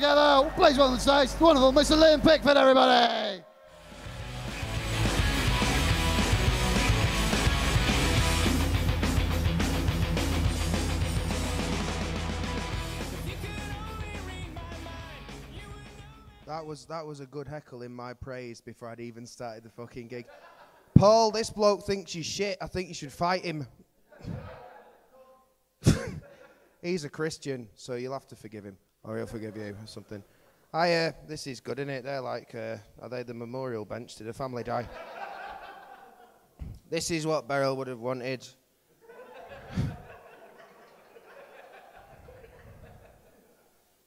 together. Please welcome to the stage, the wonderful Mr. Liam Pickford, everybody. That was a good heckle in my praise before I'd even started the fucking gig. Paul, this bloke thinks you're shit. I think you should fight him. He's a Christian, so you'll have to forgive him, or he'll forgive you, or something. This is good, isn't it? They're like, are they the memorial bench? Did a family die? This is what Beryl would have wanted.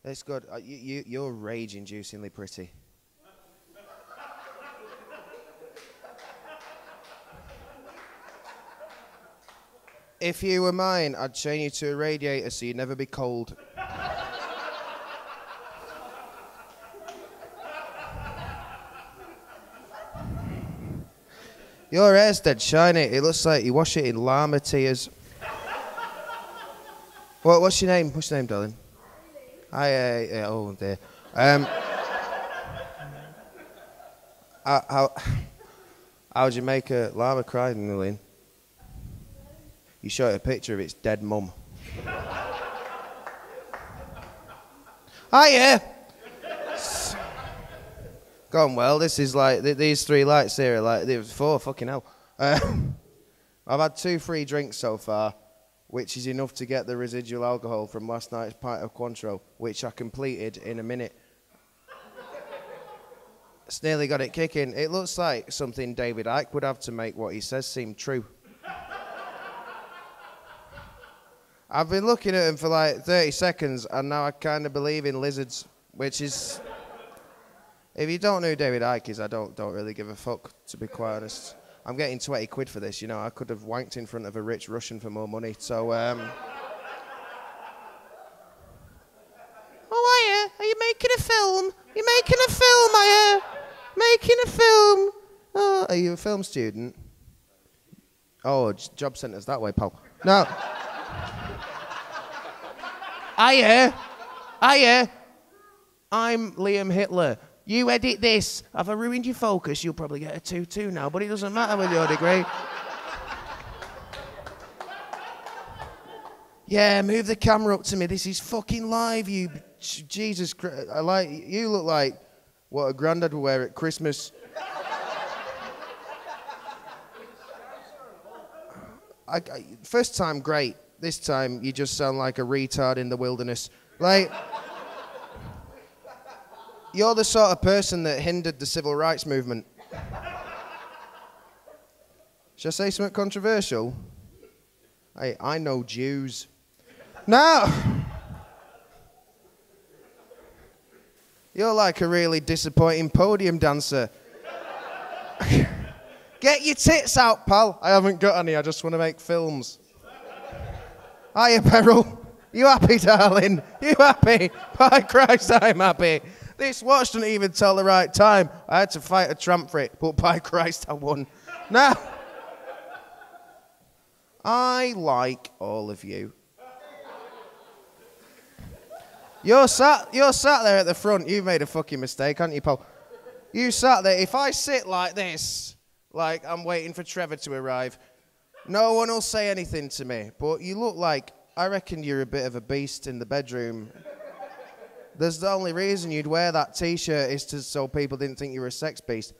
It's good. You're rage-inducingly pretty. If you were mine, I'd chain you to a radiator so you'd never be cold. Your hair's dead shiny. It looks like you wash it in llama tears. What's your name? What's your name, darling? Oh dear. How'd you make a llama cry, Lynn? You showed a picture of its dead mum. Hiya! Gone well. This is like these three lights here are like there was 4. Fucking hell. I've had 2 free drinks so far, which is enough to get the residual alcohol from last night's pint of Cointreau, which I completed in a minute. It's nearly got it kicking. It looks like something David Icke would have to make what he says seem true. I've been looking at him for like 30 seconds, and now I kind of believe in lizards, which is... If you don't know who David Icke is, I don't really give a fuck, to be quite honest. I'm getting 20 quid for this, you know. I could have wanked in front of a rich Russian for more money, so, Oh, are you making a film? You're making a film, are you? Making a film? Oh, are you a film student? Oh, job centre's that way, pal. No. Hiya. I'm Liam Hitler. You edit this. Have I ruined your focus? You'll probably get a 2-2 now, but it doesn't matter with your degree. Yeah, move the camera up to me. This is fucking live, you... Jesus Christ. You look like what a granddad would wear at Christmas. First time, great. This time, you just sound like a retard in the wilderness. Like... You're the sort of person that hindered the civil rights movement. Should I say something controversial? Hey, I know Jews. No! You're like a really disappointing podium dancer. Get your tits out, pal. I haven't got any, I just want to make films. Hiya, Beryl. You happy, darling? You happy? By Christ, I'm happy. This watch doesn't even tell the right time. I had to fight a tramp for it, but by Christ, I won. Now, I like all of you. You're sat there at the front. You've made a fucking mistake, haven't you, Paul? You sat there. If I sit like this, like I'm waiting for Trevor to arrive, no one will say anything to me. But you look like, I reckon you're a bit of a beast in the bedroom. There's the only reason you'd wear that T-shirt is so people didn't think you were a sex beast.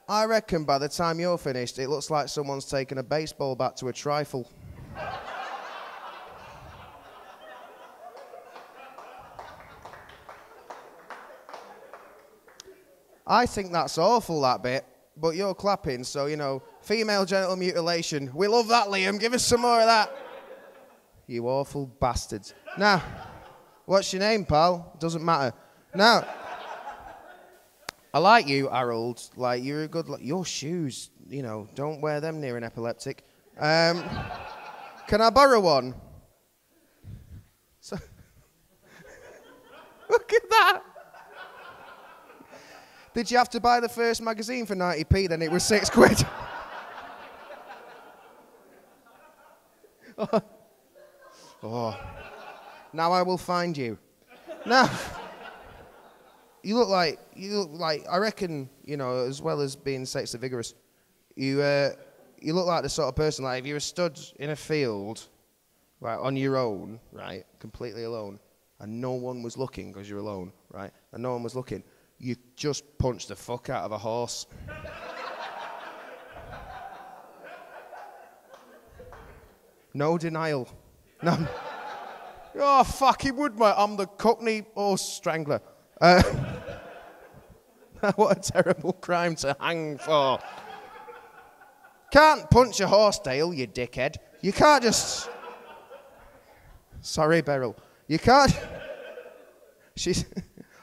I reckon by the time you're finished, it looks like someone's taken a baseball bat to a trifle. I think that's awful, that bit, but you're clapping, so, you know, female genital mutilation. We love that, Liam. Give us some more of that. You awful bastards. Now... What's your name, pal? Doesn't matter. Now, I like you, Harold. Like, you're a good... your shoes, you know, don't wear them near an epileptic. Can I borrow one? So, look at that. Did you have to buy the first magazine for 90p? Then it was 6 quid. Oh. Now I will find you. Now, you look like, I reckon, you know, as well as being sexually vigorous, you look like the sort of person, like, if you were stood in a field, right, on your own, right, completely alone, and no one was looking because you're alone, right, and no one was looking, you just punch the fuck out of a horse. No denial. No. Oh, fuck, he would, mate. I'm the Cockney horse strangler. What a terrible crime to hang for. Can't punch a horse, Dale, you dickhead. You can't just... Sorry, Beryl. You can't... She's...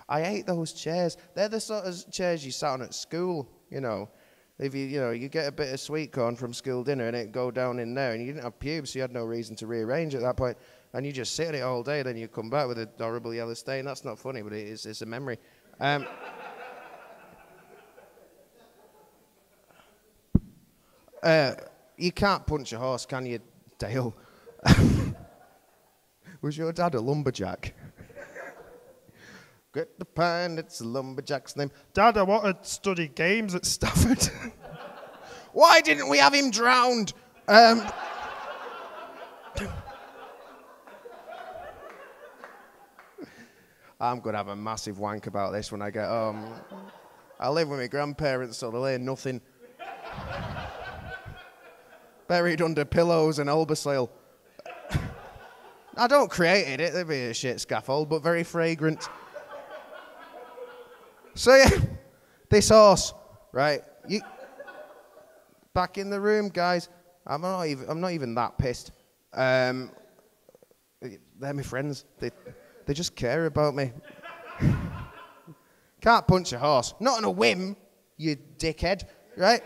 I hate those chairs. They're the sort of chairs you sat on at school, you know. If you get a bit of sweet corn from school dinner and it go down in there, and you didn't have pubes, so you had no reason to rearrange at that point, and you just sit on it all day, then you come back with a horrible yellow stain. That's not funny, but it's a memory. You can't punch a horse, can you, Dale? Was your dad a lumberjack? Get the pan, it's a lumberjack's name. Dad, I want to study games at Stafford. Why didn't we have him drowned? I'm going to have a massive wank about this when I get home. I live with my grandparents, so they'll hear nothing. Buried under pillows and Olbersail. I don't create it, it'd be a shit scaffold, but very fragrant. So yeah, this horse, right? Back in the room, guys. I'm not even that pissed. They're my friends. They just care about me. Can't punch a horse, not on a whim, you dickhead, right?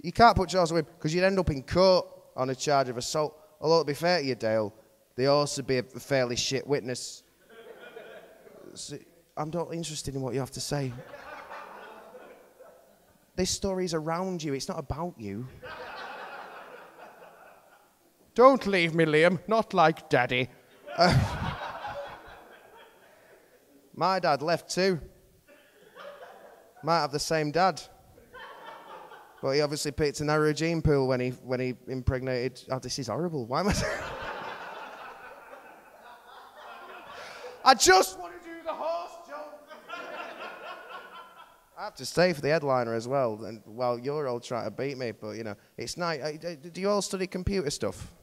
You can't punch a horse on a whim because you'd end up in court on a charge of assault. Although to be fair to you, Dale, they also be a fairly shit witness. So, I'm not interested in what you have to say. This story's around you, it's not about you. Don't leave me, Liam, not like Daddy. My dad left too. Might have the same dad. But he obviously picked a narrow gene pool when he impregnated... Oh, this is horrible. Why am I... I just want to do the horse joke. I have to stay for the headliner as well, and while you're all trying to beat me, but, you know, it's nice. Do you all study computer stuff?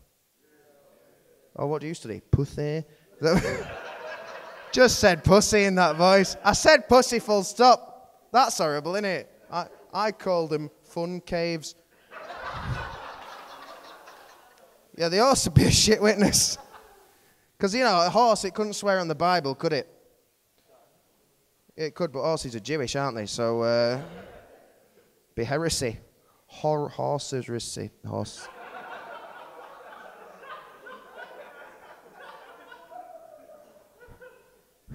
Oh, what do you study? Pussy? Just said pussy in that voice. I said pussy full stop. That's horrible, isn't it? I called them fun caves. Yeah, they also be a shit witness. Because, you know, a horse, it couldn't swear on the Bible, could it? It could, but horses are Jewish, aren't they? So, be heresy. Horses, heresy. Horse.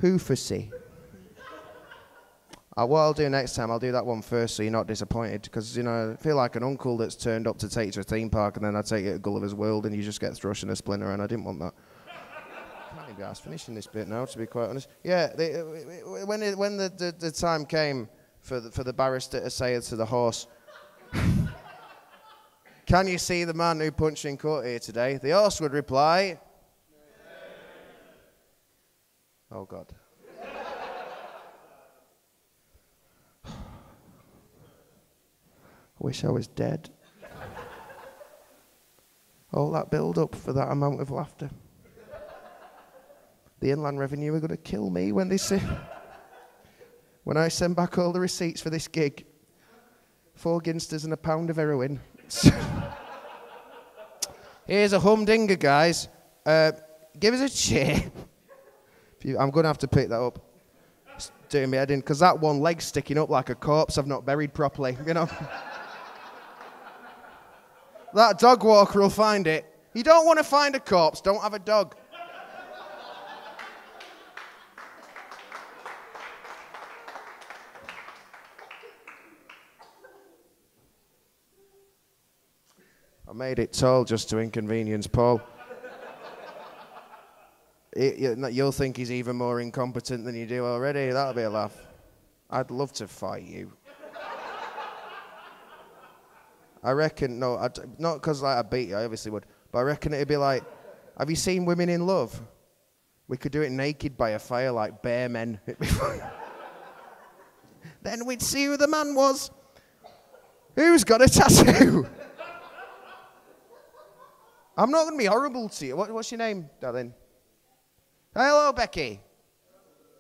Hoofacy. What I'll do next time, I'll do that one first so you're not disappointed. Because, you know, I feel like an uncle that's turned up to take you to a theme park and then I take you to Gulliver's World and you just get thrush and a splinter, and I didn't want that. I was finishing this bit now, to be quite honest. Yeah, when the time came for the barrister to say to the horse, "Can you see the man who punched in court here today?" the horse would reply, "Oh God." I wish I was dead. All that build-up for that amount of laughter. The Inland Revenue are going to kill me when they see... when I send back all the receipts for this gig. 4 ginsters and a pound of heroin. Here's a humdinger, guys. Give us a cheer. I'm going to have to pick that up. It's doing me head in, because that one leg's sticking up like a corpse I've not buried properly, you know. That dog walker will find it. You don't want to find a corpse, don't have a dog. I made it tall just to inconvenience Paul. You'll think he's even more incompetent than you do already. That'll be a laugh. I'd love to fight you. I reckon, no, not because like, I beat you, I obviously would, but I reckon it'd be like, have you seen Women in Love? We could do it naked by a fire like bare men. It'd be fun. Then we'd see who the man was. Who's got a tattoo? I'm not going to be horrible to you. What's your name, darling? Hello, Becky.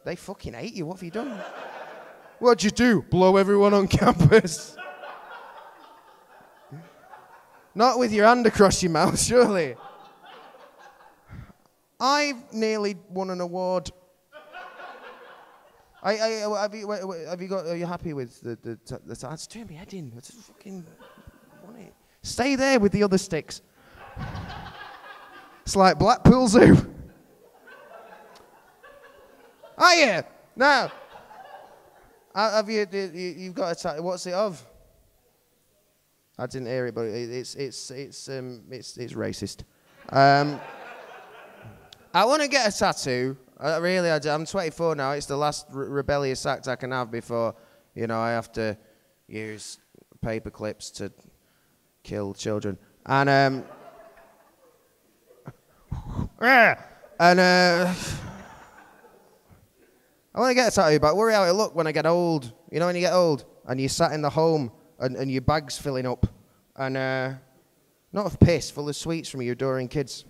They fucking hate you. What have you done? What'd you do? Blow everyone on campus? Not with your hand across your mouth, surely. I've nearly won an award. Have you got? Are you happy with the It's turning my head in. I just fucking want it. Stay there with the other sticks. It's like Blackpool Zoo. Oh yeah. Now, have you've got a tattoo? What's it of? I didn't hear it, but it's racist. I want to get a tattoo. Really, I'm 24 now. It's the last rebellious act I can have before, you know, I have to use paper clips to kill children. And I want to get a tattoo, but I worry how it look when I get old. You know, when you get old and you sat in the home and your bag's filling up, and not of piss, full of sweets from your adoring kids.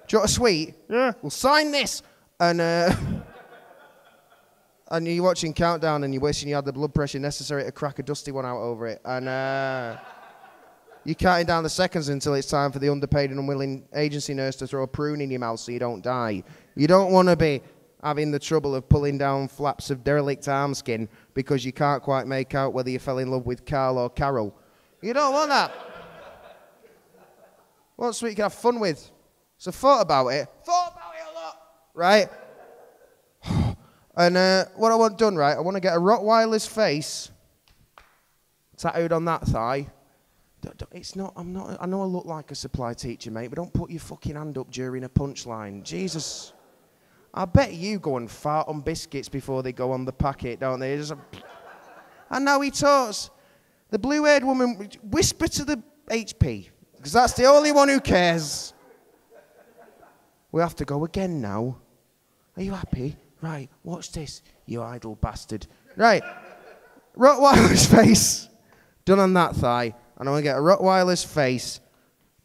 Do you want a sweet? Yeah. Well, sign this. And you're watching Countdown and you're wishing you had the blood pressure necessary to crack a dusty one out over it. And you're counting down the seconds until it's time for the underpaid and unwilling agency nurse to throw a prune in your mouth so you don't die. You don't want to be having the trouble of pulling down flaps of derelict arm skin because you can't quite make out whether you fell in love with Carl or Carol. You don't want that. Want something you can have fun with. So thought about it a lot, right? And what I want done, right, I want to get a Rottweiler's face tattooed on that thigh. It's not, I know I look like a supply teacher, mate, but don't put your fucking hand up during a punchline. Jesus. I bet you go and fart on biscuits before they go on the packet, don't they? And now he talks. The blue-haired woman, whisper to the HP, because that's the only one who cares. We have to go again now. Are you happy? Right, watch this, you idle bastard. Right, Rottweiler's face done on that thigh, and I want to get a Rottweiler's face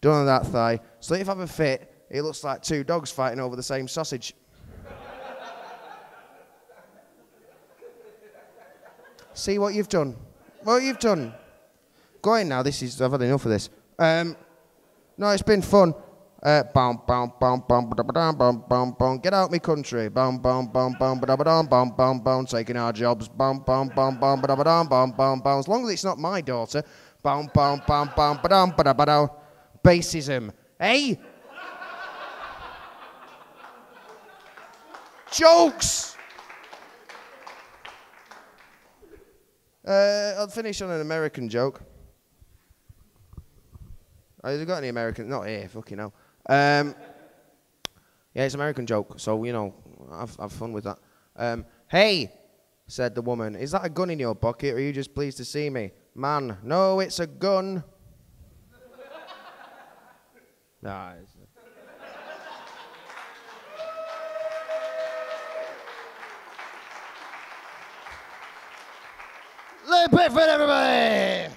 done on that thigh, so if I have a fit, it looks like two dogs fighting over the same sausage. See what you've done? What you've done? Go in now, I've had enough of this. No, it's been fun. Get out me country. Taking our jobs. As long as it's not my daughter. Bassism. Hey? Jokes! I'll finish on an American joke. Have you got any American? Not here, fucking hell. Yeah, it's an American joke, so, you know, have fun with that. Hey, said the woman, is that a gun in your pocket, or are you just pleased to see me? Man, no, it's a gun. Nah, Liam Pickford, everybody!